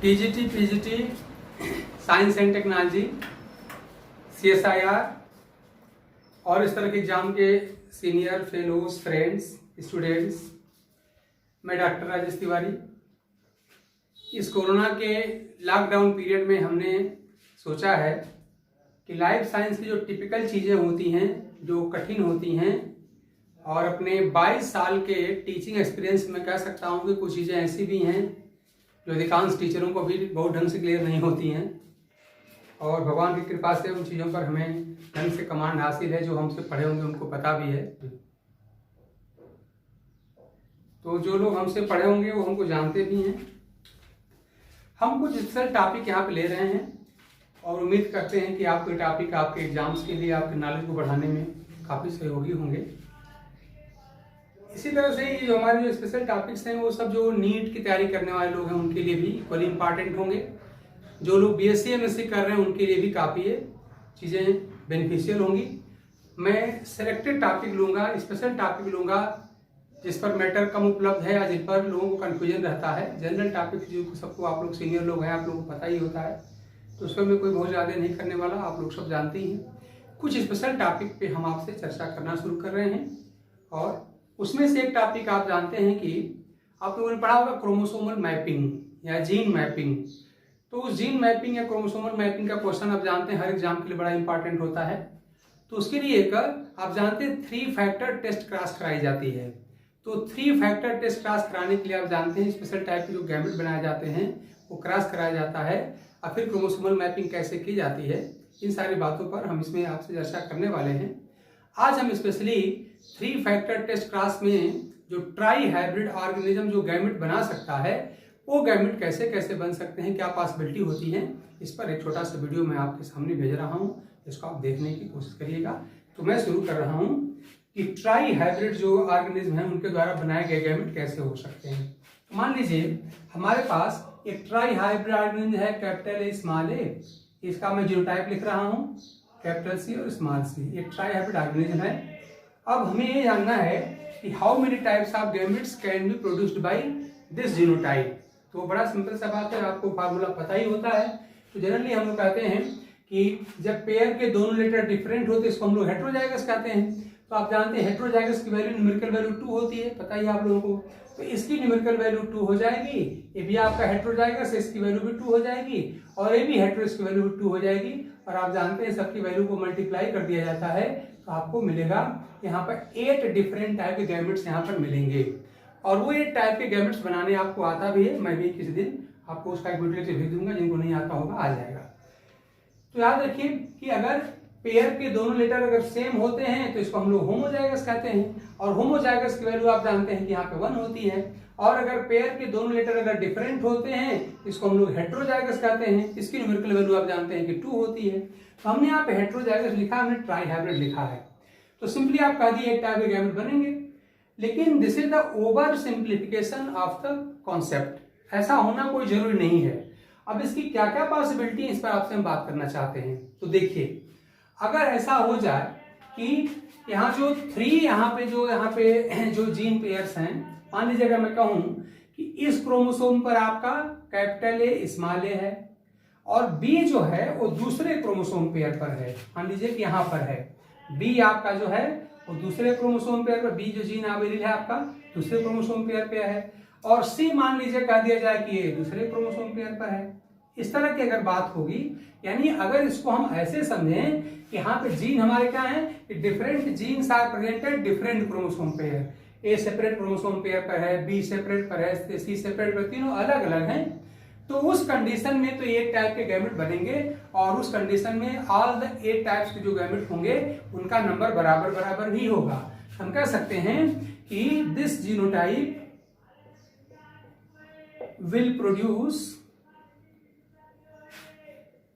TGT, PGT, science and technology, CSIR और इस तरह के एग्जाम के सीनियर फेलोज, फ्रेंड्स, स्टूडेंट्स, मैं डॉक्टर राजेश तिवारी। इस कोरोना के लॉकडाउन पीरियड में हमने सोचा है कि लाइफ साइंस की जो टिपिकल चीज़ें होती हैं, जो कठिन होती हैं, और अपने 22 साल के टीचिंग एक्सपीरियंस में कह सकता हूँ कि कुछ चीज़ें ऐसी भी हैं जो अधिकांश टीचरों को भी बहुत ढंग से क्लियर नहीं होती हैं, और भगवान की कृपा से उन चीज़ों पर हमें ढंग से कमांड हासिल है। जो हमसे पढ़े होंगे उनको पता भी है, तो जो लोग हमसे पढ़े होंगे वो हमको जानते भी हैं। हम कुछ स्पेशल टॉपिक यहाँ पे ले रहे हैं और उम्मीद करते हैं कि आपके टॉपिक आपके एग्जाम्स के लिए, आपके नॉलेज को बढ़ाने में काफ़ी सहयोगी होंगे। इसी तरह से ये जो हमारे जो स्पेशल टॉपिक्स हैं वो सब जो नीट की तैयारी करने वाले लोग हैं उनके लिए भी इक्वली इम्पॉर्टेंट होंगे। जो लोग बीएससी एमएससी कर रहे हैं उनके लिए भी काफ़ी ये चीज़ें बेनिफिशियल होंगी। मैं सेलेक्टेड टॉपिक लूँगा, स्पेशल टॉपिक लूँगा जिस पर मैटर कम उपलब्ध है या जिन पर लोगों को कन्फ्यूजन रहता है। जनरल टॉपिक जो सबको, आप लोग सीनियर लोग हैं, आप लोगों को पता ही होता है, तो उसमें मैं कोई बहुत ज़्यादा नहीं करने वाला, आप लोग सब जानते ही हैं। कुछ स्पेशल टॉपिक पे हम आपसे चर्चा करना शुरू कर रहे हैं, और उसमें से एक टॉपिक आप जानते हैं कि आप लोगों ने पढ़ा होगा क्रोमोसोमल मैपिंग या जीन मैपिंग। तो उस जीन मैपिंग या क्रोमोसोमल मैपिंग का क्वेश्चन आप जानते हैं हर एग्जाम के लिए बड़ा इंपॉर्टेंट होता है। तो उसके लिए एक आप जानते हैं 3 फैक्टर टेस्ट क्रॉस कराई जाती है। तो 3 फैक्टर टेस्ट क्रॉस कराने के लिए आप जानते हैं स्पेशल टाइप के जो गैमेट बनाए जाते हैं वो क्रॉस कराया जाता है, और फिर क्रोमोसोमल मैपिंग कैसे की जाती है, इन सारी बातों पर हम इसमें आपसे चर्चा करने वाले हैं। आज हम स्पेशली 3 फैक्टर टेस्ट क्रॉस में जो ट्राई हाइब्रिड ऑर्गेनिज्म जो गैमेट बना सकता है वो गैमेट कैसे कैसे बन सकते हैं, क्या पॉसिबिलिटी होती है, इस पर एक छोटा सा वीडियो मैं आपके सामने भेज रहा हूँ, इसको आप देखने की कोशिश करिएगा। तो मैं शुरू कर रहा हूँ कि ट्राई हाइब्रिड जो ऑर्गेनिज्म है उनके द्वारा बनाए गए गैमेट कैसे हो सकते हैं। तो मान लीजिए हमारे पास एक ट्राई हाइब्रिड ऑर्गेनिज्म है, कैपिटल ए स्मॉल ए, इसका मैं जीनोटाइप लिख रहा हूँ कैपिटल सी और स्मॉल सी, एक ट्राई हाइब्रिड ऑर्गेनिज्म है। अब हमें ये जानना है कि how many types of gametes can be produced by this genotype. तो बड़ा सिंपल सा बात है, आपको फार्मूला पता ही होता है। तो जनरली हम लोग कहते हैं कि जब पेयर के दोनों लेटर डिफरेंट होते हैं इसको हम लोग हेट्रोजाइगस कहते हैं। तो आप जानते हैं हेट्रोजाइगस की वैल्यू न्यूमेरिकल वैल्यू 2 होती है, पता ही आप लोगों को। तो इसकी न्यूमेरिकल वैल्यू 2 हो जाएगी, ये भी आपका हेट्रोजाइगस, इसकी वैल्यू भी 2 हो जाएगी, और ये भी हेट्रो, इसकी वैल्यू 2 हो जाएगी। और आप जानते हैं सबकी वैल्यू को मल्टीप्लाई कर दिया जाता है, तो आपको मिलेगा यहाँ पर 8 डिफरेंट टाइप के गैमेट्स यहाँ पर मिलेंगे। और वो 8 टाइप के गैमेट्स बनाने आपको आता भी है, मैं भी किसी दिन आपको उसका एक वीडियो भेज दूंगा, जिनको नहीं आता होगा आ जाएगा। तो याद रखिए कि अगर पेयर के दोनों लेटर अगर सेम होते हैं तो इसको हम लोग होमोजाइगस कहते हैं, और होमोजाइगस की वैल्यू आप जानते हैं कि यहाँ पे 1 होती है। और अगर पेयर के दोनों लेटर अगर डिफरेंट होते हैं इसको हम लोग हेट्रोजाइगस कहते हैं, इसकी न्यूमेरिकल वैल्यू आप जानते हैं कि 2 होती है। तो हमने यहाँ पे हेट्रोजाइगस लिखा, हमने ट्राई हाइब्रिड लिखा है, तो सिंपली आप कह दिए 1 टाइप के गैमेट बनेंगे। लेकिन this is the over simplification of the concept, ऐसा होना कोई जरूरी नहीं है। अब इसकी क्या क्या पॉसिबिलिटी है इस पर आपसे हम बात करना चाहते हैं। तो देखिए, अगर ऐसा हो जाए कि यहाँ जो 3 यहाँ पे जो जीन पेयर्स हैं, मान लीजिए अगर मैं कहूँ कि इस क्रोमोसोम पर आपका कैपिटल ए स्मॉल ए है और बी जो है वो दूसरे क्रोमोसोम पेयर पर है, मान लीजिए कि यहाँ पर है बी आपका जो है वो दूसरे क्रोमोसोम पेयर पर, बी जो जीन अवेलेबल है आपका दूसरे क्रोमोसोम पेयर पे है, और सी मान लीजिए कह दिया जाए कि ये दूसरे क्रोमोसोम पेयर पर है। इस तरह की अगर बात होगी, यानी अगर इसको हम ऐसे समझें कि यहाँ पे जीन हमारे क्या है कि different genes are presented different chromosome pair, a separate chromosome pair पर है, बी सेपरेट पर है, सी सेपरेट पर, तीनों अलग अलग हैं। तो उस कंडीशन में तो 8 टाइप के गैमेट बनेंगे, और उस कंडीशन में ऑल द 8 टाइप्स के जो गैमेट होंगे उनका नंबर बराबर बराबर ही होगा। हम कह सकते हैं कि this genotype will produce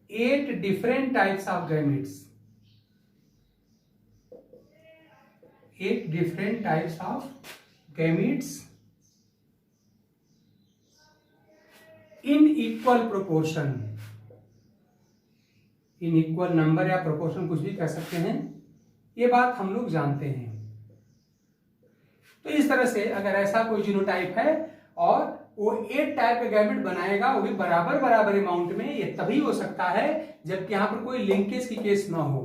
8 different types of gametes. 8 different types of gametes in equal proportion. in equal number या proportion कुछ भी कह सकते हैं, ये बात हम लोग जानते हैं। तो इस तरह से अगर ऐसा कोई जीनोटाइप है और वो 8 टाइप का गैमेट बनाएगा, वो भी बराबर बराबर अमाउंट में। ये तभी हो सकता है जबकि यहाँ पर कोई लिंकेज की केस ना हो।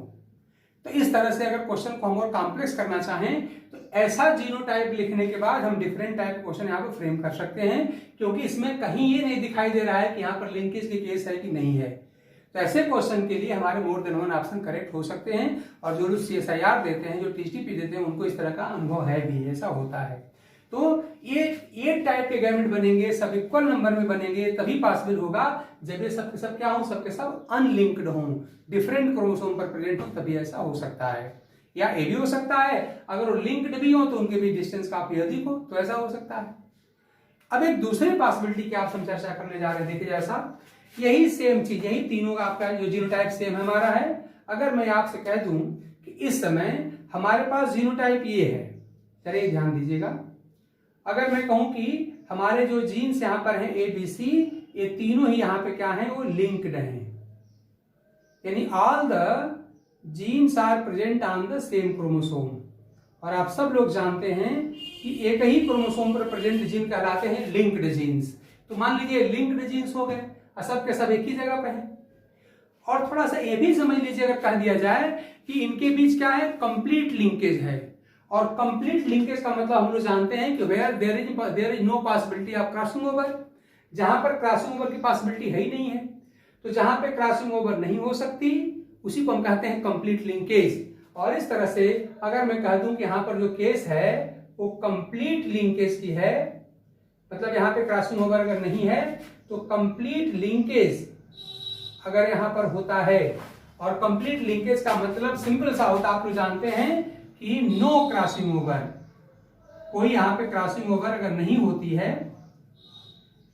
तो इस तरह से अगर क्वेश्चन को हम और कॉम्प्लेक्स करना चाहें तो ऐसा जीनोटाइप लिखने के बाद हम डिफरेंट टाइप क्वेश्चन यहाँ पर फ्रेम कर सकते हैं, क्योंकि इसमें कहीं ये नहीं दिखाई दे रहा है कि यहाँ पर लिंकेज की केस है कि नहीं है। तो ऐसे क्वेश्चन के लिए हमारे more than one option correct हो सकते हैं। और जो CSIR देते हैं, जो TTP देते हैं, उनको इस तरह का अनुभव है भी, ऐसा होता है। तो ये टाइप के गैमेट बनेंगे, सब इक्वल नंबर में बनेंगे, तभी पॉसिबल होगा जब ये सब के सब क्या हो, सबके सब अनलिंक्ड हों, डिफरेंट क्रोमोसोम पर प्रेजेंट हो, तभी ऐसा हो सकता है। या ये भी हो सकता है अगर वो लिंक्ड भी हो तो उनके भी डिस्टेंस काफी अधिक हो, तो ऐसा हो सकता है। अब एक दूसरी पॉसिबिलिटी की आप हम चर्चा करने जा रहे हैं। देखिए जैसा यही सेम चीज, यही तीनों का आपका जो जीनोटाइप सेम हमारा है। अगर मैं आपसे कह दूं कि इस समय हमारे पास जीनोटाइप ये है, चलिए ध्यान दीजिएगा। अगर मैं कहूं कि हमारे जो जीन्स यहां पर हैं ABC, ये तीनों ही यहां पे क्या हैं, वो लिंक्ड हैं, यानी all the genes are present on the same chromosome. और आप सब लोग जानते हैं कि एक ही क्रोमोसोम पर प्रेजेंट जीन कहलाते हैं लिंक्ड जीन्स। तो मान लीजिए लिंक्ड जीन्स हो गए, सब के सब एक ही जगह पे हैं। और थोड़ा सा ये भी समझ लीजिए, अगर कह दिया जाए कि इनके बीच क्या है, कंप्लीट लिंकेज है। और कंप्लीट लिंकेज का मतलब हम लोग जानते हैं कि where there is no possibility of crossing over, जहां पर क्रॉसिंग ओवर की पॉसिबिलिटी है ही नहीं है। तो जहां पे क्रॉसिंग ओवर नहीं हो सकती उसी को हम कहते हैं कंप्लीट लिंकेज। और इस तरह से अगर मैं कह दूं कि यहां पर जो केस है वो कंप्लीट लिंकेज की है, मतलब यहां पे क्रॉसिंग ओवर अगर नहीं है तो कंप्लीट लिंकेज अगर यहां पर होता है, और कंप्लीट लिंकेज का मतलब सिंपल सा होता है, आप लोग जानते हैं कि नो क्रॉसिंग ओवर, कोई यहां पे क्रॉसिंग ओवर अगर नहीं होती है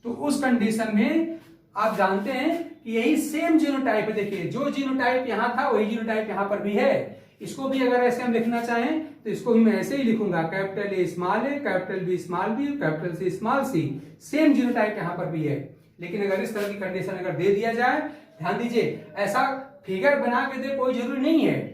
तो उस कंडीशन में आप जानते हैं कि यही सेम जीनोटाइप है। देखिए जो जीनोटाइप यहां था वही जीनोटाइप यहां पर भी है। इसको भी अगर ऐसे हम लिखना चाहें तो इसको भी मैं ऐसे ही लिखूंगा, capital A small a, capital B small b, capital C small c। Same genotype यहां पर भी है। लेकिन अगर इस तरह की कंडीशन अगर दे दिया जाए, ध्यान दीजिए, ऐसा फिगर बना के दे कोई जरूरी नहीं है।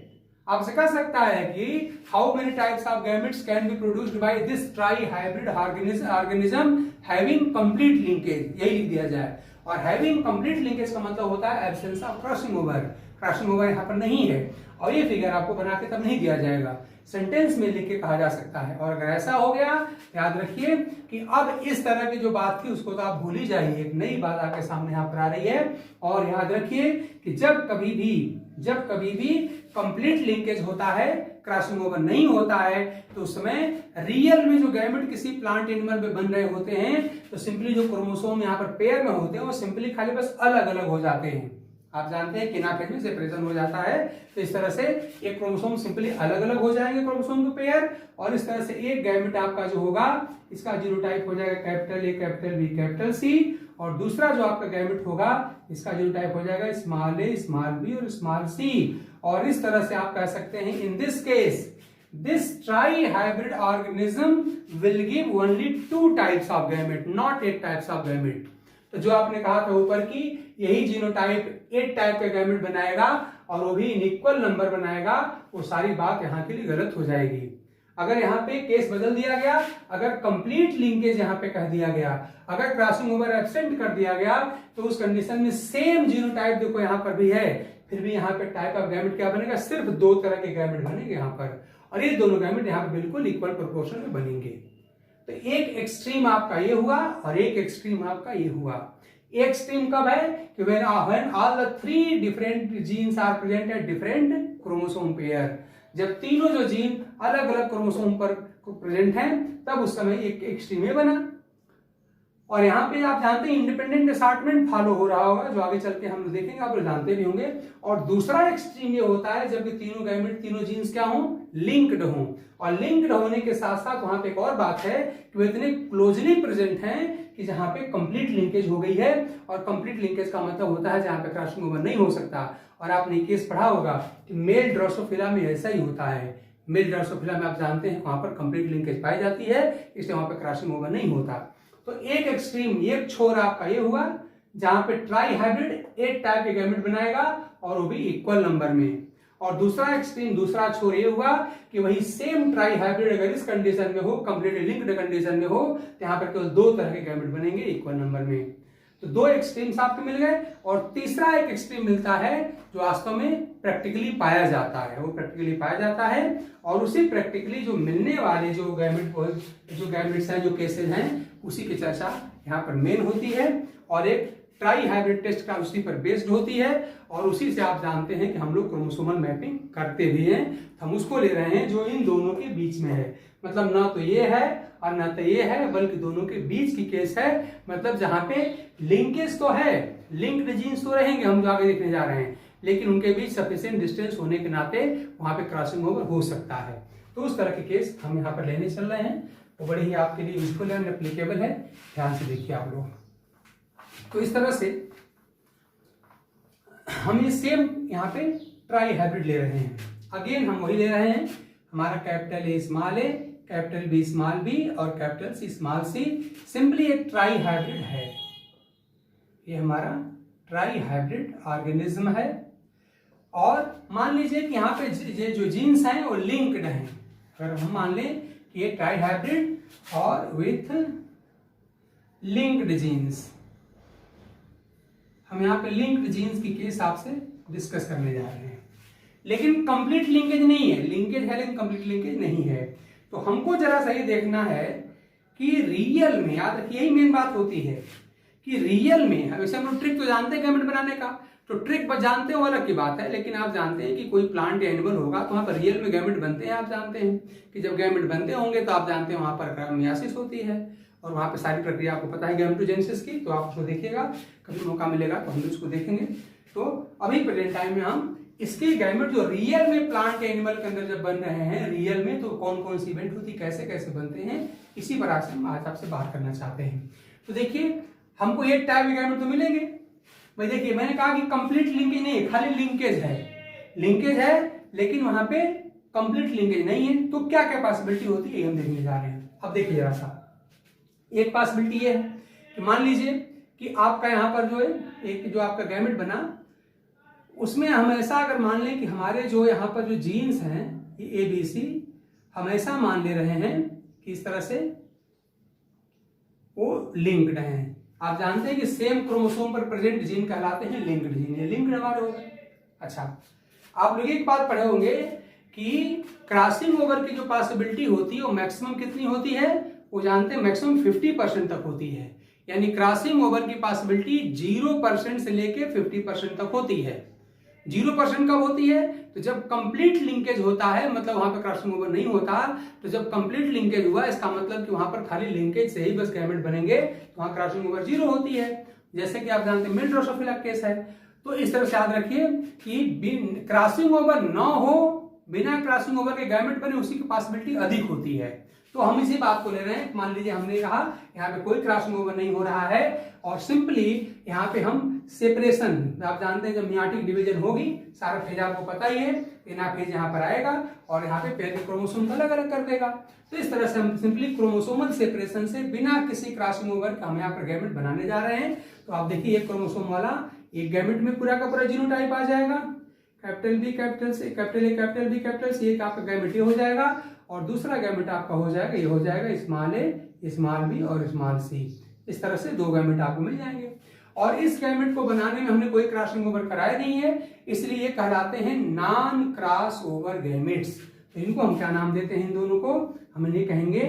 आपसे कह सकता है कि how many types of gametes can be produced by this try hybrid organism having complete linkage, यही लिख दिया जाए। और हैविंग कंप्लीट लिंकेज का मतलब होता है absence of crossing over, crossing over यहाँ पर नहीं है। और ये फिगर आपको बना के तब नहीं दिया जाएगा, सेंटेंस में लिख के कहा जा सकता है। और अगर ऐसा हो गया, याद रखिए कि अब इस तरह की जो बात थी उसको तो आप भूल ही जाइए, एक नई बात आपके सामने यहाँ पर आ रही है। और याद रखिए कि जब कभी भी कंप्लीट लिंकेज होता है, क्रॉसिंग ओवर नहीं होता है, तो उस समय रियल में जो गैमेट किसी प्लांट एनिमल में बन रहे होते हैं तो सिंपली जो क्रोमोसोम यहाँ पर पेयर में होते हैं वो सिंपली खाली बस अलग अलग हो जाते हैं। आप जानते हैं कि नाफेज में सेपरेशन हो जाता है, तो इस तरह से एक क्रोमोसोम सिंपली अलग अलग हो जाएंगे क्रोमोसोम के पेयर। और इस तरह से एक गैमेट आपका जो होगा इसका जीनोटाइप हो जाएगा capital A, capital B, capital C। और दूसरा जो आपका गैमेट होगा इसका जीनोटाइप हो जाएगा स्मॉल a, स्मॉल b और स्मॉल c। और इस तरह से आप कह सकते हैं in this case this try hybrid organism will give only 2 types of gamete, not 8 types of gamete. तो जो आपने कहा था ऊपर की यही जीनोटाइप 8 टाइप का गैमेट बनाएगा और वो भी इनइक्वल नंबर बनाएगा, वो सारी बात यहाँ के लिए गलत हो जाएगी। अगर यहाँ पे केस बदल दिया गया, अगर कंप्लीट लिंकेज यहाँ पे कह दिया गया, अगर क्रॉसिंग ओवर एब्सेंट कर दिया गया, तो उस कंडीशन में सेम जीनोटाइप देखो यहाँ पर भी है, फिर भी यहाँ पे टाइप ऑफ गैमेट क्या बनेगा, सिर्फ 2 तरह के गैमेट बनेंगे यहाँ पर। और ये दोनों गैमेट यहाँ पे बिल्कुल इक्वल प्रोपोर्शन में बनेंगे। तो एक एक्सट्रीम आपका ये हुआ और एक एक्सट्रीम आपका ये हुआ। एक एक्सट्रीम कब है कि when all the 3 different genes are present at different chromosome pair, जब तीनों जो जीन अलग अलग क्रोमोसोम पर प्रेजेंट हैं तब उस समय एक एक्सट्रीम बना। और यहाँ पे आप जानते हैं इंडिपेंडेंट असॉर्टमेंट फॉलो हो रहा होगा, जो आगे चल के हम देखेंगे, आप लोग जानते भी होंगे। और दूसरा एक्सट्रीम ये होता है जब तीनों गैमेट, तीनों जीन्स क्या हों, लिंक्ड हों। और लिंक्ड होने के साथ साथ वहां पे एक और बात है कि वे इतने क्लोजली प्रेजेंट हैं कि जहां पे कंप्लीट लिंकेज हो गई है। और कंप्लीट लिंकेज का मतलब होता है जहां पे क्रॉसिंग ओवर नहीं हो सकता। और आपने केस पढ़ा होगा कि मेल ड्रोसोफिला में ऐसा ही होता है। मेल ड्रोसोफिला में आप जानते हैं वहां पर कंप्लीट लिंकेज पाई जाती है, इसलिए वहां पर क्रॉसिंग ओवर नहीं होता। तो एक एक्सट्रीम, एक छोर आपका ये हुआ जहां पे ट्राई हाइब्रिड 8 टाइप के गैमेट बनाएगा और वो भी इक्वल नंबर में। और दूसरा एक्सट्रीम, दूसरा छोर ये हुआ कि वही सेम ट्राई हाइब्रिड अगर इस कंडीशन में हो, कंप्लीटली लिंक्ड कंडीशन में हो, तो यहाँ पर केवल दो तरह के गैमेट बनेंगे इक्वल नंबर में। तो दो एक्सट्रीम्स आपको मिल गए, और तीसरा एक एक्सट्रीम मिलता है जो वास्तव में प्रैक्टिकली पाया जाता है, वो प्रैक्टिकली पाया जाता है, और उसी प्रैक्टिकली जो मिलने वाले जो गैमेट्स हैं, जो केसेस हैं, उसी की चर्चा यहाँ पर मेन होती है, और एक ट्राई हाइब्रिड टेस्ट का उसी पर बेस्ड होती है, और उसी से आप जानते हैं कि हम लोग क्रोमोसोमल मैपिंग करते भी हैं। हम उसको ले रहे हैं जो इन दोनों के बीच में है, मतलब ना तो ये है और ना तो ये है, बल्कि दोनों के बीच की केस है, मतलब जहां पे लिंकेज तो है, लिंक्ड जीन्स तो रहेंगे, हम जो आगे देखने जा रहे हैं, लेकिन उनके बीच सफिशिएंट डिस्टेंस होने के नाते वहां पे क्रॉसिंग ओवर हो सकता है। तो उस तरह के केस हम यहाँ पर लेने चल रहे हैं, वो बड़े ही आपके लिए यूजफुल है, एप्लीकेबल है, ध्यान से देखिए आप लोग। तो इस तरह से हम ये सेम यहाँ पे ट्राई हाइब्रिड ले रहे हैं, अगेन हम वही ले रहे हैं, हमारा capital A small A, capital B small B और capital C small C, simply एक ट्राई हाइब्रिड है, ये हमारा ट्राई हाइब्रिड ऑर्गेनिज्म है। और मान लीजिए कि यहाँ पे ये जो जीन्स हैं वो लिंक्ड हैं, अगर हम मान लें कि ये ट्राई हाइब्रिड और विथ लिंक्ड जीन्स, हम यहाँ पे लिंक्ड जीन्स की केस आपसे डिस्कस करने जा रहे हैं, लेकिन कंप्लीट लिंकेज नहीं है, लिंकेज है लेकिन कंप्लीट लिंकेज नहीं है। तो हमको जरा सा ये देखना है कि रियल में, याद रखिए यही मेन बात होती है कि रियल में, वैसे हम लोग ट्रिक तो जानते हैं गैमेट बनाने का, तो ट्रिक बस जानते हो अलग की बात है, लेकिन आप जानते हैं कि कोई प्लांट या एनिमल होगा तो वहां पर रियल में गैमेट बनते हैं, आप जानते हैं कि जब गैमेट बनते होंगे तो आप जानते हैं वहां पर मियासिस होती है, और वहां पे सारी प्रक्रिया आपको पता है गैमेटोजेनेसिस की, तो आप उसको देखिएगा, कभी मौका मिलेगा तो हम उसको देखेंगे। तो अभी प्रेजेंट टाइम में हम इसके गैमेट जो रियल में प्लांट या एनिमल के अंदर जब बन रहे हैं रियल में, तो कौन कौन सी इवेंट होती, कैसे कैसे बनते हैं, इसी पर आज हम आज आपसे बात करना चाहते हैं। तो देखिए हमको एक टाइप के गैमेट तो मिलेंगे भाई, देखिए मैंने कहा कि कंप्लीट लिंकेज नहीं है, खाली लिंकेज है, लिंकेज है लेकिन वहां पे कंप्लीट लिंकेज नहीं है, तो क्या क्या पॉसिबिलिटी होती है हम देखने जा रहे हैं। अब देखिए जरा सा, एक पॉसिबिलिटी ये है कि मान लीजिए कि आपका यहाँ पर जो है एक जो आपका गैमेट बना, उसमें हम ऐसा अगर मान लें कि हमारे जो यहाँ पर जो जीन्स हैं ये ABC, हम ऐसा मान ले रहे हैं कि इस तरह से वो लिंक्ड हैं। आप जानते हैं कि सेम क्रोमोसोम पर प्रेजेंट जीन कहलाते हैं लिंक्ड जीन, ये लिंक्ड हमारे हो गए। अच्छा, आप लोग एक बात पढ़े होंगे कि क्रॉसिंग ओवर की जो पॉसिबिलिटी होती है वो मैक्सिमम कितनी होती है, वो जानते हैं मैक्सिमम 50% तक होती है, यानी क्रॉसिंग ओवर की पॉसिबिलिटी 0% से लेके 50% तक होती है। 0% कब होती है, तो जब कंप्लीट लिंकेज होता है, मतलब वहां पर क्रॉसिंग ओवर नहीं होता, तो जब कंप्लीट लिंकेज हुआ इसका मतलब कि वहां पर खाली लिंकेज से ही बस गैमेट बनेंगे, तो वहां क्रॉसिंग ओवर 0 होती है, जैसे कि आप जानते हैं मिल ड्रोसोफिला केस है। तो इस तरह से याद रखिए कि क्रॉसिंग ओवर ना हो, बिना क्रॉसिंग ओवर के गैमेट बने, उसी की पॉसिबिलिटी अधिक होती है। तो हम इसी बात को ले रहे हैं, मान लीजिए हमने कहा यहाँ पे कोई क्रॉसिंग ओवर नहीं हो रहा है, और सिंपली यहाँ पे हम सेपरेशन, आप जानते हैं जब मियाटिक डिवीजन होगी, सारा फेज आपको पता ही है, एना फेज यहाँ पर आएगा और यहाँ पे पेयर के क्रोमोसोम को अलग अलग कर देगा। तो इस तरह से हम सिंपली क्रोमोसोमल सेपरेशन से बिना किसी क्रॉसिंग ओवर का हम यहाँ पर गैमेट बनाने जा रहे हैं। तो आप देखिए एक क्रोमोसोम वाला एक गैमेट में पूरा का पूरा जीनोटाइप आ जाएगा, capital B capital C, capital A capital B capital C, एक आपका गैमेट ये हो जाएगा, और दूसरा गैमेट आपका हो जाएगा, ये हो जाएगा स्मॉल ए स्मॉल बी और स्मॉल सी। इस तरह से 2 गैमेट आपको मिल जाएंगे, और इस गैमेट को बनाने में हमने कोई क्रॉसिंग ओवर कराया नहीं है, इसलिए ये कहलाते हैं नॉन क्रॉस ओवर गैमेट्स। तो इनको हम क्या नाम देते हैं, इन दोनों को हम इन्हें कहेंगे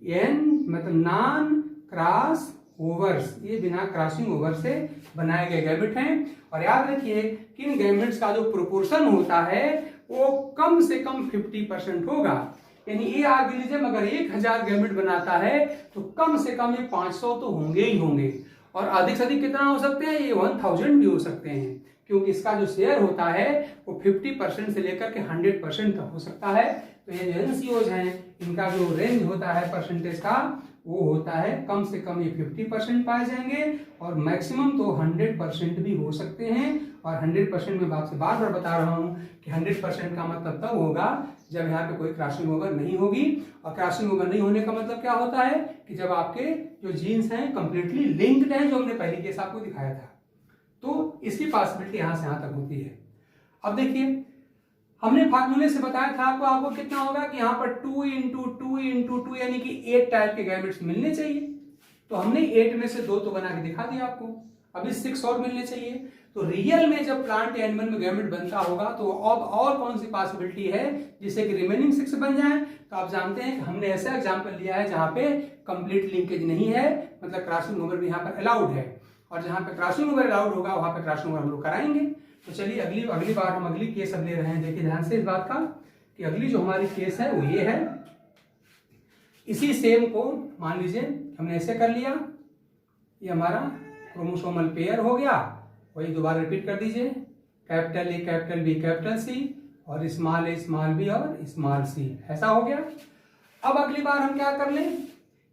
एन, मतलब नॉन क्रॉस ओवर्स, ये बिना क्रॉसिंग ओवर से बनाए गए गैमेट हैं। और याद रखिए कि इन गैमेट्स का जो प्रोपोर्शन होता है वो कम से कम 50% होगा, यानी ये ऑर्गेनिज्म अगर 1000 गैमेट बनाता है तो कम से कम ये 500 तो होंगे ही होंगे, और अधिक से अधिक कितना हो सकते हैं, ये 1000 भी हो सकते हैं, क्योंकि इसका जो शेयर होता है वो 50% से लेकर के 100% तक हो सकता है। तो ये जो एनसीओज हैं इनका जो रेंज होता है परसेंटेज का, वो होता है कम से कम ये 50% पाए जाएंगे, और मैक्सिमम तो 100% भी हो सकते हैं। और 100% में आपसे बार बार बता रहा हूं कि 100% का मतलब तब होगा जब यहाँ पे कोई क्रॉसिंग ओवर नहीं होगी, और क्रॉसिंग ओवर नहीं होने का मतलब क्या होता है कि जब आपके जो जीन्स हैं कंप्लीटली लिंक्ड हैं, जो हमने पहले केस आपको दिखाया था। तो इसकी पॉसिबिलिटी यहां से यहां तक होती है। अब देखिए हमने फार्मूले से बताया था आपको कितना होगा कि यहाँ पर 2 इंटू 2 इंटू 2 यानी कि 8 टाइप के गैमेट्स मिलने चाहिए। तो हमने 8 में से 2 तो बना के दिखा दिया आपको, अभी 6 और मिलने चाहिए। तो रियल में जब प्लांट या एनिमल में गैमेट बनता होगा तो अब और कौन सी पॉसिबिलिटी है जिससे कि रिमेनिंग 6 बन जाए। तो आप जानते हैं कि हमने ऐसा एग्जांपल लिया है जहां पे कंप्लीट लिंकेज नहीं है, मतलब क्रॉसिंग ओवर भी यहाँ पर अलाउड है, और जहां पे क्रॉसिंग ओवर अलाउड होगा वहां पे क्रॉसिंग ओवर हम लोग कराएंगे। तो चलिए अगली बार हम अगली केस अब ले रहे हैं। देखिए ध्यान से इस बात का कि अगली जो हमारी केस है वो ये है। इसी सेम को मान लीजिए हमने ऐसे कर लिया, ये हमारा क्रोमोसोमल पेयर हो गया, वही दोबारा रिपीट कर दीजिए, capital A capital B capital C और स्मॉल ए स्मॉल बी और स्मॉल सी, ऐसा हो गया। अब अगली बार हम क्या कर लें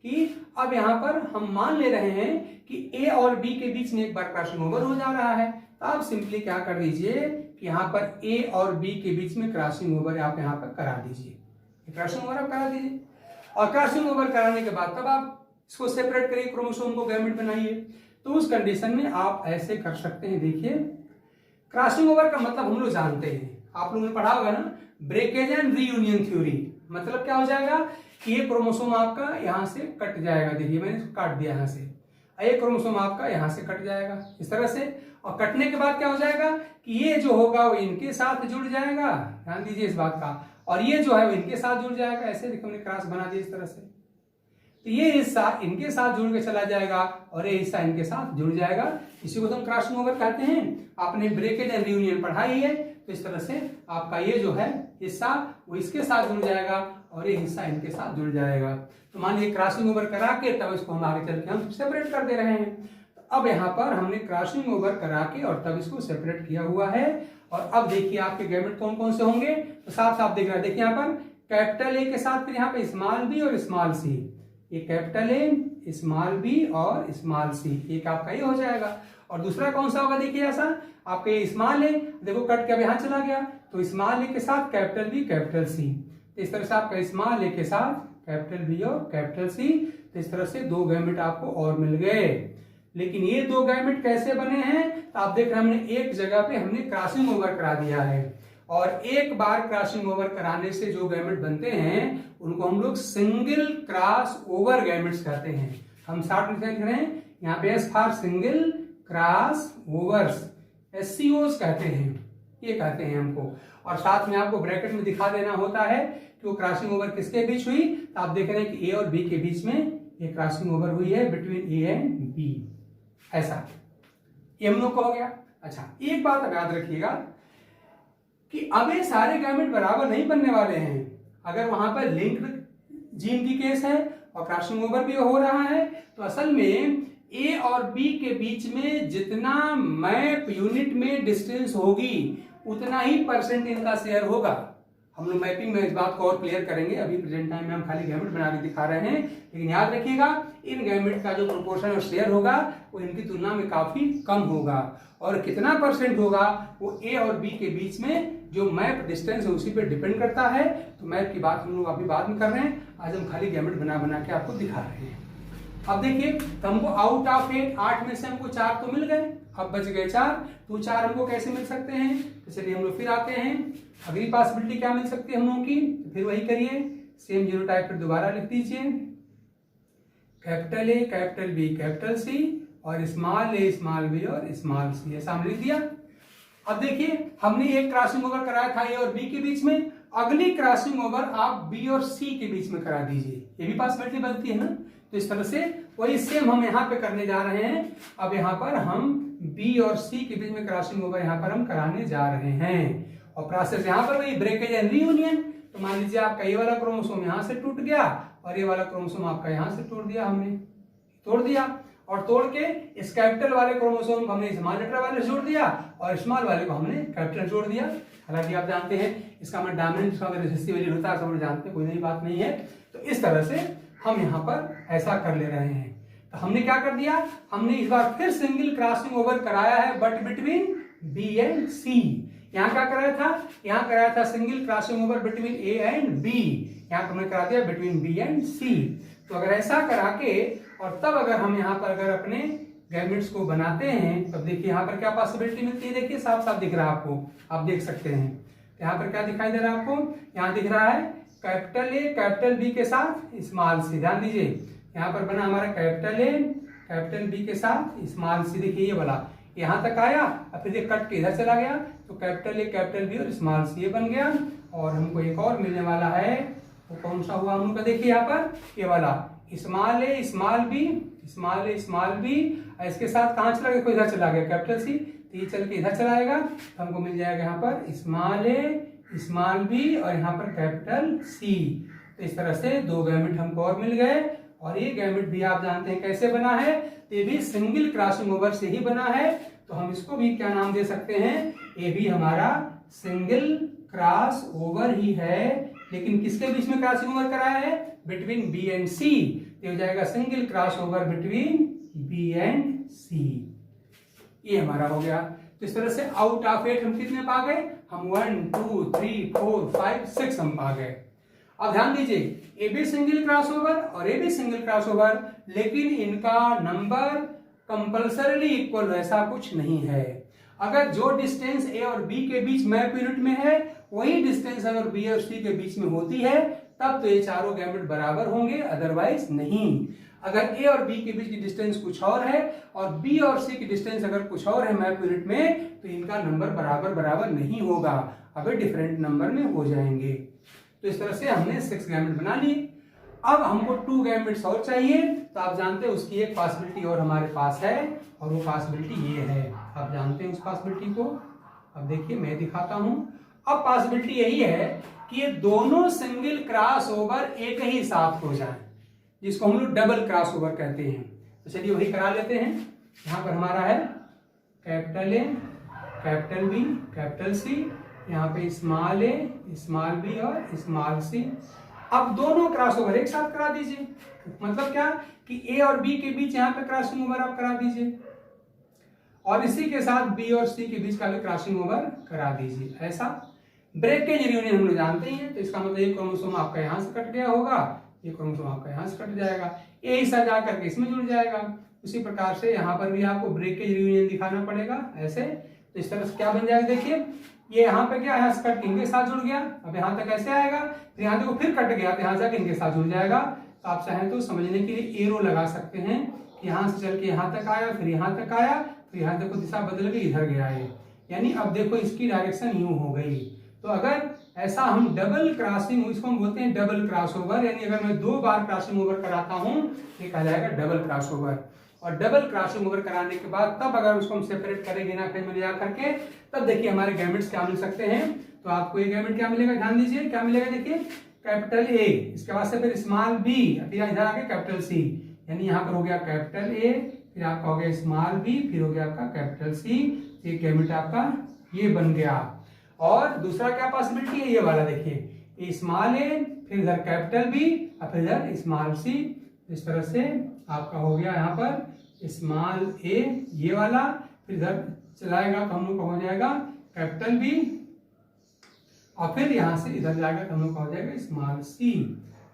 कि अब यहाँ पर हम मान ले रहे हैं कि ए और बी के बीच में एक बार क्रॉसिंग ओवर हो जा रहा है। तो आप सिंपली क्या कर दीजिए कि यहाँ पर ए और बी के बीच में क्रॉसिंग ओवर आप यहाँ पर करा दीजिए, क्रॉसिंग ओवर आप करा दीजिए, और क्रॉसिंग ओवर कराने के बाद तब आप इसको सेपरेट करिए, क्रोमोसोम को गैमेट बनाइए। तो उस कंडीशन में आप ऐसे कर सकते हैं। देखिए क्रॉसिंग ओवर का मतलब हम लोग जानते हैं, आप लोगों ने पढ़ा होगा ना, ब्रेकेज एंड रीयूनियन थ्योरी। मतलब क्या हो जाएगा कि ये क्रोमोसोम आपका यहां से कट जाएगा, देखिए मैंने काट दिया यहां से, ये क्रोमोसोम आपका यहां से कट जाएगा इस तरह से, और कटने के बाद क्या हो जाएगा कि ये जो होगा वो इनके साथ जुड़ जाएगा, ध्यान दीजिए इस बात का, और ये जो है वो इनके साथ जुड़ जाएगा। ऐसे देखो हमने क्रॉस बना दिया इस तरह से, तो ये हिस्सा इनके साथ जुड़ के चला जाएगा और ये हिस्सा इनके साथ जुड़ जाएगा। इसी को हम क्रॉसिंग ओवर कहते हैं। आपने ब्रेकेज एंड रियूनियन पढ़ाई है, तो इस तरह से आपका ये जो है हिस्सा वो इसके साथ जुड़ जाएगा और ये हिस्सा इनके साथ जुड़ जाएगा। तो मान लीजिए क्रॉसिंग ओवर करा के तब इसको हम आगे चल के हम सेपरेट कर दे रहे हैं। तो अब यहाँ पर हमने क्रॉसिंग ओवर करा के और तब इसको सेपरेट किया हुआ है। और अब देखिए आपके गैमेट कौन कौन से होंगे, तो साफ साफ दिख रहा है। देखिए यहाँ पर कैपिटल ए के साथ फिर यहाँ पे स्मॉल बी और स्मॉल सी, ये कैपिटल ए स्मॉल बी और स्मॉल सी, एक आपका ये हो जाएगा। और दूसरा कौन सा होगा, देखिए ऐसा आपके स्मॉल ए, देखो कट के अब यहाँ चला गया, तो स्मॉल ए के साथ कैपिटल बी कैपिटल सी, तो इस तरह से आपका स्मॉल ए के साथ कैपिटल बी और कैपिटल सी, तो इस तरह से 2 गैमेट आपको और मिल गए। लेकिन ये 2 गैमेट कैसे बने हैं, तो आप देख रहे हैं हमने एक जगह पे हमने क्रॉसिंग ओवर करा दिया है, और एक बार क्रॉसिंग ओवर कराने से जो गैमेट बनते हैं उनको हम लोग सिंगल क्रॉस ओवर गैमेट्स कहते हैं। हम शॉर्ट में लिख रहे हैं यहाँ पे S for single cross overs, SCOs कहते हैं, ये कहते हैं हमको। और साथ में आपको ब्रैकेट में दिखा देना होता है कि वो क्रॉसिंग ओवर किसके बीच हुई, तो आप देख रहे हैं कि ए और बी के बीच में ये क्रॉसिंग ओवर हुई है बिटवीन ए एंड बी, ऐसा ये हम लोग को हो गया। अच्छा एक बात अब याद रखिएगा कि अब ये सारे गैमेट बराबर नहीं बनने वाले हैं। अगर वहां पर लिंक्ड जीन की केस है और क्रॉसिंग ओवर भी हो रहा है, तो असल में ए और बी के बीच में जितना मैप यूनिट में डिस्टेंस होगी उतना ही परसेंट इनका शेयर होगा। हम लोग मैपिंग में इस बात को और क्लियर करेंगे, अभी प्रेजेंट टाइम में हम खाली गैमेट बना के दिखा रहे हैं। लेकिन याद रखिएगा इन गैमेट का जो प्रोपोर्शन और शेयर होगा वो इनकी तुलना में काफी कम होगा, और कितना परसेंट होगा वो ए और बी के बीच में जो मैप डिस्टेंस है उसी पे डिपेंड करता है। तो मैप की बात हम लोग अभी बाद में कर रहे हैं, आज हम खाली गैमेट बना के आपको दिखा रहे हैं। अब देखिए तो हमको आउट ऑफ 8 में से हमको 4 तो मिल गए, अब बच गए 4, तो 4 हमको कैसे मिल सकते हैं, तो चलिए हम लोग फिर आते हैं। अगली पॉसिबिलिटी क्या मिल सकती है हम लोगों की, तो फिर वही करिए, सेम जीनोटाइप फिर दोबारा लिख दीजिए, capital A capital B capital C और स्मॉल ए स्मॉल बी और स्मॉल सी, ऐसा हमने लिख दिया। अब देखिए हमने एक क्रॉसिंग ओवर कराया था ए और बी के बीच में, अगली क्रॉसिंग ओवर आप बी और सी के बीच में करा दीजिए, ये भी पॉसिबिलिटी बनती है ना। तो इस तरह से वही सेम हम यहाँ पे करने जा रहे हैं। अब यहाँ पर हम बी और सी के बीच में क्रॉसिंग ओवर यहाँ पर हम कराने जा रहे हैं, और प्रोसेस यहाँ पर वही ब्रेकेज एंड रीयूनियन। तो मान लीजिए आपका ये वाला क्रोमोसोम यहाँ से टूट गया और ये वाला क्रोमोसोम आपका यहाँ से तोड़ दिया, हमने तोड़ दिया, और तोड़ के इस कैपिटल वाले क्रोमोसोम को हमने स्मॉल लेटर वाले से जोड़ दिया और स्मॉल वाले को हमने कैपिटल जोड़ दिया। हालांकि आप जानते हैं इसका मतलब डोमिनेंट इसका रिसेसिव वैल्यू होता है, सब लोग जानते हैं, कोई नई बात नहीं है। तो इस तरह से हम यहाँ पर ऐसा कर ले रहे हैं। तो हमने क्या कर दिया, हमने इस बार फिर सिंगल क्रॉसिंग ओवर कराया है but between B and C. यहाँ क्या कराया था, यहाँ कराया था single crossing over between A and B, यहाँ हमने करा दिया बिटवीन बी एंड सी। तो अगर ऐसा करा के और तब अगर हम यहाँ पर अगर अपने गैमेट्स को बनाते हैं, तब देखिए यहाँ पर क्या पॉसिबिलिटी मिलती है, देखिए साफ साफ दिख रहा है आपको, आप देख सकते हैं। यहाँ पर क्या दिखाई दे रहा है आपको, यहाँ दिख रहा है कैपिटल ए कैपिटल बी के साथ स्मॉल सी। ध्यान दीजिए यहाँ पर बना हमारा कैपिटल ए कैपिटल बी के साथ स्मॉल सी। देखिए ये वाला यहाँ तक आया और फिर ये कट के इधर चला गया, तो कैपिटल ए कैपिटल बी और स्मॉल सी ये बन गया। और हमको एक और मिलने वाला है, वो कौन सा हुआ हम लोग का, देखिए यहाँ पर ये वाला small A small B, small A small B, इसके साथ कहाँ चला गया, कोई इधर चला गया कैपिटल सी, तो ये चल के इधर चला आएगा, तो हमको मिल जाएगा यहाँ पर स्मॉल ए स्मॉल बी और यहाँ पर कैपिटल सी। तो इस तरह से दो गैमेट हमको और मिल गए। और ये गैमेट भी आप जानते हैं कैसे बना है, तो ये भी सिंगल क्रॉसिंग ओवर से ही बना है, तो हम इसको भी क्या नाम दे सकते हैं, ये भी हमारा सिंगल क्रॉस ओवर ही है। लेकिन किसके बीच में क्रॉसिंग ओवर कराया है, बिटवीन बी एंड सी, ये हो जाएगा single cross over between B and C. ये हमारा हो गया। तो इस तरह से आउट ऑफ 8 हम कितने पा गए, हम 1 2 3 4 5 6 हम पा गए। अब ध्यान दीजिए ए भी सिंगल क्रॉसओवर और ए भी सिंगल क्रॉसओवर, लेकिन इनका नंबर कंपल्सरीली इक्वल ऐसा कुछ नहीं है। अगर जो डिस्टेंस ए और बी के बीच मैप यूनिट में है वही डिस्टेंस अगर बी और सी के बीच में होती है तब तो ये चारों गैमेट बराबर होंगे, अदरवाइज नहीं। अगर ए और बी के बीच की डिस्टेंस कुछ और है और बी और सी की डिस्टेंस अगर कुछ और है मैप यूनिट में, तो इनका नंबर बराबर बराबर नहीं होगा, अबे डिफरेंट नंबर में हो जाएंगे। तो इस तरह से हमने 6 गैमेट बना लिए। अब हमको 2 गैमेट्स और चाहिए, तो आप जानते हैं उसकी एक पॉसिबिलिटी और हमारे पास है, और वो पॉसिबिलिटी ये है। आप जानते हैं उस पॉसिबिलिटी को, अब देखिए मैं दिखाता हूं। अब पॉसिबिलिटी यही है कि ये दोनों सिंगल क्रॉस ओवर एक ही साथ हो जाए, जिसको हम लोग डबल क्रॉस ओवर कहते हैं। तो चलिए वही करा लेते हैं। यहाँ पर हमारा है capital A capital B capital C, यहाँ पे स्मॉल ए स्मॉल बी और स्मॉल सी। अब दोनों क्रॉस ओवर एक साथ करा दीजिए, मतलब क्या कि ए और बी के बीच यहाँ पे क्रॉसिंग ओवर आप करा दीजिए, और इसी के साथ बी और सी के बीच का भी क्रॉसिंग ओवर करा दीजिए। ऐसा ब्रेकेज रियूनियन हम लोग जानते हैं, तो इसका मतलब एक क्रोमोसोम आपका यहाँ से कट गया होगा, ये क्रोमोसोम आपका यहाँ से कट जाएगा, ये हिस्सा जा करके इसमें जुड़ जाएगा। उसी प्रकार से यहाँ पर भी आपको ब्रेकेज रियूनियन दिखाना पड़ेगा ऐसे। तो इस तरह से क्या बन जाएगा, देखिए ये यहाँ पे क्या है, कट इनके साथ जुड़ गया, अब यहाँ तक ऐसे आएगा, फिर यहाँ देखो फिर कट गया, तो यहाँ जाके इनके साथ जुड़ जाएगा। तो आप चाहें तो समझने के लिए एरो लगा सकते हैं कि यहाँ से चल के यहाँ तक आया, फिर यहाँ तक आया, फिर यहाँ देखो दिशा बदल गई, इधर गया है, यानी अब देखो इसकी डायरेक्शन यूं हो गई। तो अगर ऐसा हम डबल क्रॉसिंग, इसको हम बोलते हैं डबल क्रॉस ओवर, यानी अगर मैं 2 बार क्रॉसिंग ओवर कराता हूं ये कहा जाएगा डबल क्रॉस ओवर। और डबल क्रॉसिंग ओवर कराने के बाद तब अगर उसको हम सेपरेट करेंगे ना फ्रेम में ले जा करके, तब देखिए हमारे गैमेट्स क्या मिल सकते हैं। तो आपको ये गैमेट क्या मिलेगा, ध्यान दीजिए क्या मिलेगा, देखिए कैपिटल ए, इसके बाद से फिर स्मॉल बी, फिर इधर आगे कैपिटल सी, यानी यहाँ पर हो गया कैपिटल ए, फिर आपका हो गया स्मॉल बी, फिर हो गया आपका कैपिटल सी। ये गैमेट आपका ये बन गया। और दूसरा क्या पॉसिबिलिटी है, ये वाला देखिए स्मॉल ए, फिर इधर कैपिटल बी और फिर इधर स्मॉल सी। इस तरह से आपका हो गया यहाँ पर स्मॉल ए ये वाला, फिर इधर चलाएगा तो हम लोग का हो जाएगा कैपिटल बी, और फिर यहाँ से इधर जाएगा तो हम लोग का हो जाएगा स्मॉल सी।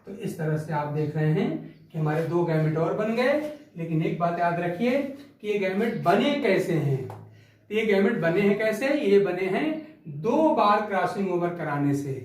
तो इस तरह से आप देख रहे हैं कि हमारे 2 गैमेट और बन गए। लेकिन एक बात याद रखिए कि ये गैमेट बने कैसे हैं। तो ये गैमेट बने हैं कैसे, ये बने हैं 2 बार क्रॉसिंग ओवर कराने से,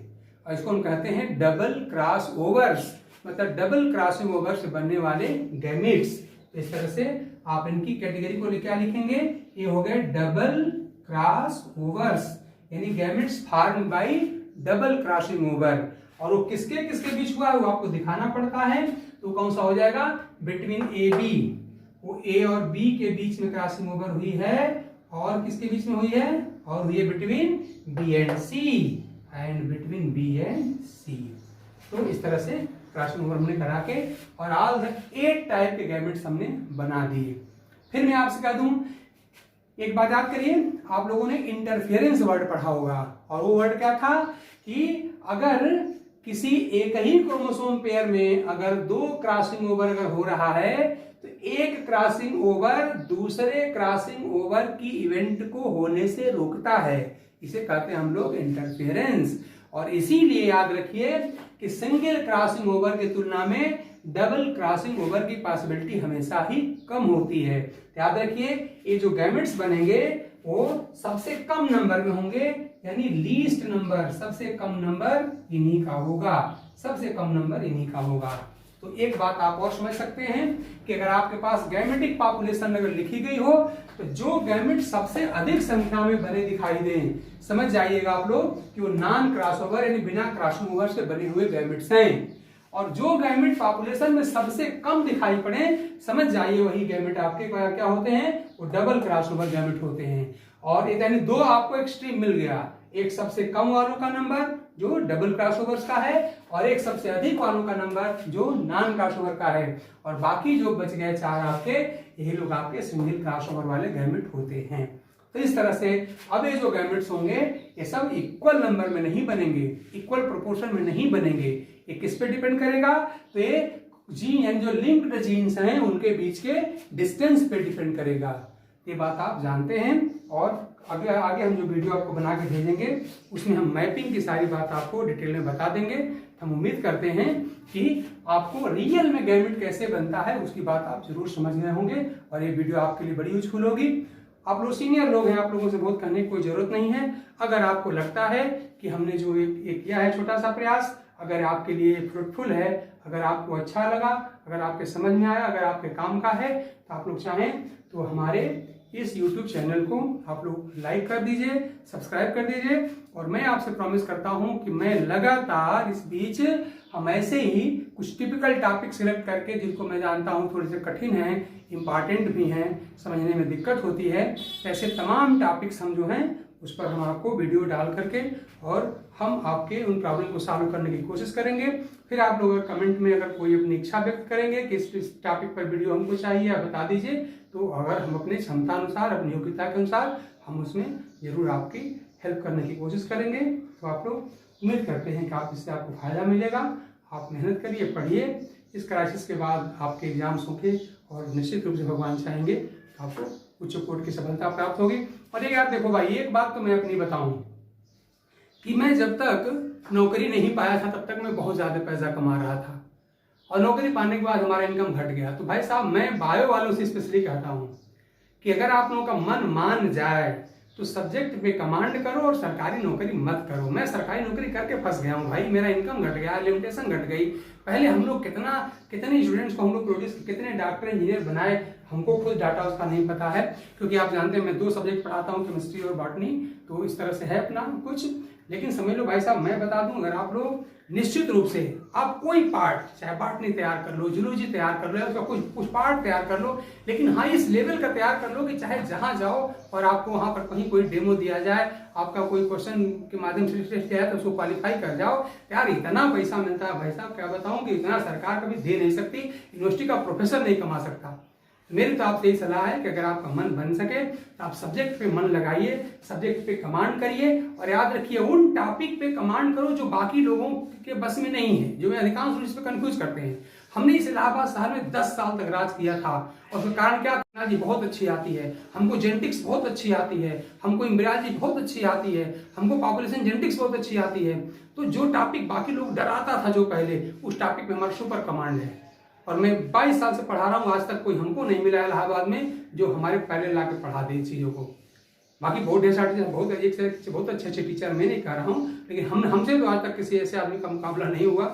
और इसको हम कहते हैं डबल क्रॉस ओवर्स, मतलब डबल क्रॉसिंग ओवर से बनने वाले गैमेट्स। इस तरह से आप इनकी कैटेगरी को क्या लिखेंगे, ये हो गए डबल क्रॉस ओवर्स, यानी gametes formed by double crossing over. और वो किसके किसके बीच हुआ है वो आपको दिखाना पड़ता है। तो कौन सा हो जाएगा, बिटवीन ए बी, वो ए और बी के बीच में क्रॉसिंग ओवर हुई है, और किसके बीच में हुई है, और हुई है between B and C, and between B and C. तो इस तरह से क्रॉसिंग ओवर हमने करा के और ऑल द 8 टाइप के गैमेट्स हमने बना दिए। फिर मैं आपसे कह दूं, एक बात याद करिए, आप लोगों ने इंटरफेरेंस वर्ड पढ़ा होगा, और वो वर्ड क्या था कि अगर किसी एक ही क्रोमोसोम पेयर में अगर 2 क्रॉसिंग ओवर अगर हो रहा है, तो एक क्रॉसिंग ओवर दूसरे क्रॉसिंग ओवर की इवेंट को होने से रोकता है। इसे कहते हैं हम लोग इंटरफेरेंस। और इसीलिए याद रखिए कि सिंगल क्रॉसिंग ओवर की तुलना में डबल क्रॉसिंग ओवर की पॉसिबिलिटी हमेशा ही कम होती है। याद रखिए ये जो गैमेट्स बनेंगे वो सबसे कम नंबर में होंगे, यानी लीस्ट नंबर, सबसे कम नंबर इन्हीं का होगा, सबसे कम नंबर इन्हीं का होगा। तो एक बात आप और समझ सकते हैं कि अगर आपके पास गैमेटिक पॉपुलेशन अगर लिखी गई हो तो जो गैमेट सबसे अधिक संख्या में बने दिखाई दें, समझ जाइएगा आप लोग कि वो नॉन क्रॉसओवर यानी बिना क्रॉसओवर से बने हुए गैमेट्स हैं। और जो गैमेट पॉपुलेशन में सबसे कम दिखाई पड़े, समझ जाइए वही गैमेट आपके क्या होते हैं, वो डबल क्रॉसओवर गैमेट होते हैं। और यानी दो आपको एक्सट्रीम मिल गया, एक सबसे कम वालों का नंबर जो डबल क्रॉसओवर्स का है और एक सबसे अधिक वालों का नंबर जो नॉन क्रॉसओवर का है, और बाकी जो बच गए चार आपके, यही लोग आपके सिंगल क्रॉसओवर वाले गैमेट होते हैं। तो इस तरह से अब ये जो गैमेट्स होंगे ये सब इक्वल नंबर में नहीं बनेंगे, इक्वल प्रोपोर्शन में नहीं बनेंगे। ये किस पे डिपेंड करेगा, तो ये जीन यानी जो लिंक्ड जीन्स हैं उनके बीच के डिस्टेंस पे डिपेंड करेगा। ये बात आप जानते हैं। और आगे हम जो वीडियो आपको बना के भेजेंगे उसमें हम मैपिंग की सारी बात आपको डिटेल में बता देंगे। हम उम्मीद करते हैं कि आपको रियल में गैमेट कैसे बनता है उसकी बात आप जरूर समझ गए होंगे और ये वीडियो आपके लिए बड़ी यूजफुल होगी। आप लोग सीनियर लोग हैं, आप लोगों से बहुत करने की कोई जरूरत नहीं है। अगर आपको लगता है कि हमने जो एक किया है छोटा सा प्रयास, अगर आपके लिए फ्रूटफुल है, अगर आपको अच्छा लगा, अगर आपके समझ में आया, अगर आपके काम का है, तो आप लोग चाहें तो हमारे इस YouTube चैनल को आप लोग लाइक कर दीजिए, सब्सक्राइब कर दीजिए। और मैं आपसे प्रॉमिस करता हूं कि मैं लगातार इस बीच हम ऐसे ही कुछ टिपिकल टॉपिक सिलेक्ट करके, जिनको मैं जानता हूं थोड़े से कठिन हैं, इंपॉर्टेंट भी हैं, समझने में दिक्कत होती है, ऐसे तमाम टॉपिक्स हम जो हैं उस पर हम आपको वीडियो डाल करके और हम आपके उन प्रॉब्लम को सॉल्व करने की कोशिश करेंगे। फिर आप लोग कमेंट में अगर कोई अपनी इच्छा व्यक्त करेंगे कि इस टॉपिक पर वीडियो हमको चाहिए, आप बता दीजिए, तो अगर हम अपने क्षमता अनुसार, अपनी योग्यता के अनुसार हम उसमें जरूर आपकी हेल्प करने की कोशिश करेंगे। तो आप लोग उम्मीद करते हैं कि आप इससे आपको फायदा मिलेगा। आप मेहनत करिए, पढ़िए। इस क्राइसिस के बाद आपके एग्जाम्स होंगे और निश्चित रूप से भगवान चाहेंगे आपको उच्च कोटि की सफलता प्राप्त होगी। और एक यार देखो भाई, एक बात तो मैं अपनी बताऊं कि मैं जब तक नौकरी नहीं पाया था तब तक मैं बहुत ज्यादा पैसा कमा रहा था, और नौकरी पाने के बाद हमारा इनकम घट गया। तो भाई साहब, मैं बायो वालों से स्पेशली कहता हूं कि अगर आप लोगों का मन मान जाए तो सब्जेक्ट पे कमांड करो और सरकारी नौकरी मत करो। मैं सरकारी नौकरी करके फंस गया हूं भाई, मेरा इनकम घट गया, लिमिटेशन घट गई। पहले हम लोग कितने स्टूडेंट्स को हम लोग प्रोड्यूस, कितने डॉक्टर इंजीनियर बनाए, हमको खुद डाटा उसका नहीं पता है, क्योंकि आप जानते हैं मैं 2 सब्जेक्ट पढ़ाता हूँ, केमिस्ट्री और बॉटनी। तो इस तरह से है अपना कुछ। लेकिन समझ लो भाई साहब, मैं बता दूं, अगर आप लोग निश्चित रूप से आप कोई पार्ट, चाहे बॉटनी तैयार कर लो, जूलॉजी तैयार कर लो, उसका कुछ पार्ट तैयार कर लो, लेकिन हाँ इस लेवल का तैयार कर लो कि चाहे जहां जाओ और आपको वहां पर कहीं कोई डेमो दिया जाए, आपका कोई क्वेश्चन के माध्यम से टेस्ट किया है तो उसको क्वालिफाई कर जाओ। यार इतना पैसा मिलता है भाई साहब, क्या बताऊं कि इतना सरकार कभी दे नहीं सकती, यूनिवर्सिटी का प्रोफेसर नहीं कमा सकता। मेरी तो आपसे यही सलाह है कि अगर आपका मन बन सके तो आप सब्जेक्ट पे मन लगाइए, सब्जेक्ट पे कमांड करिए, और याद रखिए उन टॉपिक पे कमांड करो जो बाकी लोगों के बस में नहीं है, जो अधिकांश लोग इस पे कंफ्यूज करते हैं। हमने इस इलाहाबाद शहर में 10 साल तक राज किया था, और उसका कारण क्या था, जी बहुत अच्छी आती है हमको, जेनेटिक्स बहुत अच्छी आती है हमको, एम्ब्रियोलॉजी बहुत अच्छी आती है हमको, पॉपुलेशन जेनेटिक्स बहुत अच्छी आती है। तो जो टॉपिक बाकी लोग डराता था जो पहले, उस टॉपिक में हमारा सुपर कमांड है। और मैं 22 साल से पढ़ा रहा हूँ, आज तक कोई हमको नहीं मिला इलाहाबाद में जो हमारे पहले ला के पढ़ा दे चीजों को। बाकी बहुत ढेर सारे बहुत अच्छे टीचर मैं नहीं कह रहा हूँ, लेकिन हमसे तो आज तक किसी ऐसे आदमी का मुकाबला नहीं हुआ।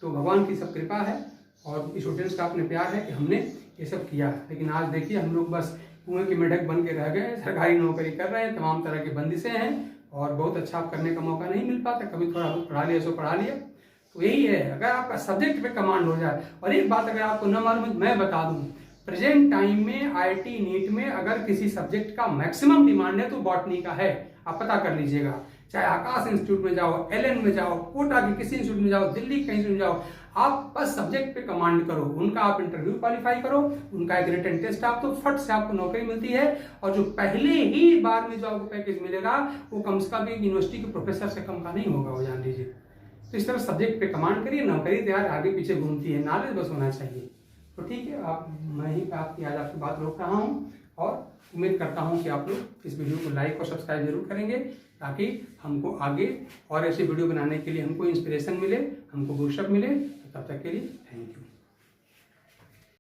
तो भगवान की सब कृपा है और स्टूडेंट्स का अपने प्यार है कि हमने ये सब किया। लेकिन आज देखिए हम लोग बस कुएं के मेढक बन के रह गए, सरकारी नौकरी कर रहे हैं, तमाम तरह की बंदिशें हैं और बहुत अच्छा करने का मौका नहीं मिल पाता। कभी थोड़ा बहुत पढ़ा लिया सो पढ़ा लिया। तो यही है, अगर आपका सब्जेक्ट पे कमांड हो जाए। और एक बात अगर आपको न मालूम मैं बता दूं, प्रेजेंट टाइम में IIT नीट में अगर किसी सब्जेक्ट का मैक्सिमम डिमांड है तो बॉटनी का है। आप पता कर लीजिएगा, चाहे आकाश इंस्टीट्यूट में जाओ, LN में जाओ, कोटा के किसी इंस्टीट्यूट में जाओ, दिल्ली के इंस्टीट्यूट में जाओ, आप बस सब्जेक्ट पे कमांड करो, उनका आप इंटरव्यू क्वालिफाई करो, उनका एक रिटन टेस्ट आप तो फट से आपको नौकरी मिलती है। और जो पहले ही बार में जो आपको पैकेज मिलेगा वो कम से कम एक यूनिवर्सिटी के प्रोफेसर से कम का नहीं होगा, वो जान लीजिए। तो इस तरह सब्जेक्ट पे कमांड करिए, नौकरी तैयार आगे पीछे घूमती है, नॉलेज बस होना चाहिए। तो ठीक है, मैं ही आपकी आज आपकी बात रोक रहा हूँ और उम्मीद करता हूँ कि आप लोग इस वीडियो को लाइक और सब्सक्राइब जरूर करेंगे, ताकि हमको आगे और ऐसे वीडियो बनाने के लिए हमको इंस्पिरेशन मिले, हमको बूस्टअप मिले। तो तब तक के लिए थैंक यू।